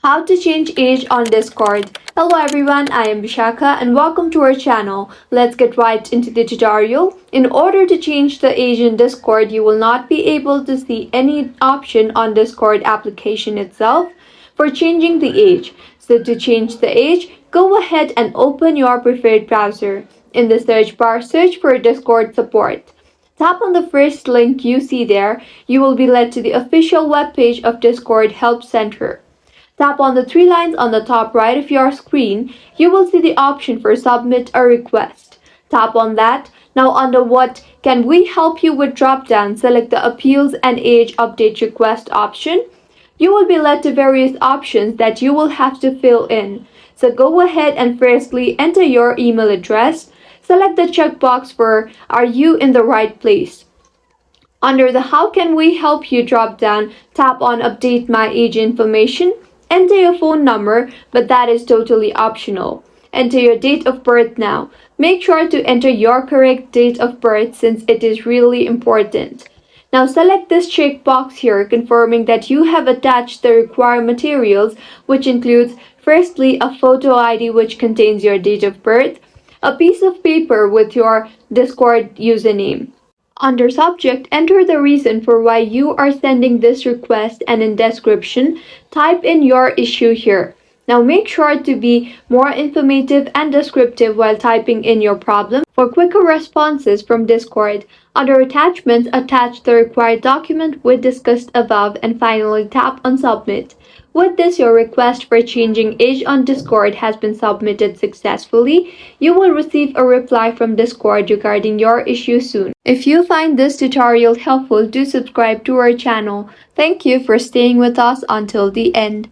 How to change age on Discord. Hello everyone, I am Vishaka and welcome to our channel. Let's get right into the tutorial. In order to change the age in Discord, you will not be able to see any option on Discord application itself for changing the age. So to change the age, go ahead and open your preferred browser. In the search bar, search for Discord support. Tap on the first link you see there. You will be led to the official webpage of Discord Help Center. Tap on the three lines on the top right of your screen. You will see the option for Submit a Request. Tap on that. Now under What Can We Help You With drop-down, select the Appeals and Age Update Request option. You will be led to various options that you will have to fill in. So go ahead and firstly enter your email address. Select the checkbox for Are you in the right place? Under the How Can We Help You drop-down, tap on Update My Age Information. Enter your phone number, but that is totally optional. Enter your date of birth now. Make sure to enter your correct date of birth since it is really important. Now select this checkbox here confirming that you have attached the required materials, which includes firstly a photo ID which contains your date of birth, a piece of paper with your Discord username. Under Subject, enter the reason for why you are sending this request and in description, type in your issue here. Now make sure to be more informative and descriptive while typing in your problem. For quicker responses from Discord, under Attachments, attach the required document we discussed above and finally tap on Submit. With this, your request for changing age on Discord has been submitted successfully. You will receive a reply from Discord regarding your issue soon. If you find this tutorial helpful, do subscribe to our channel. Thank you for staying with us until the end.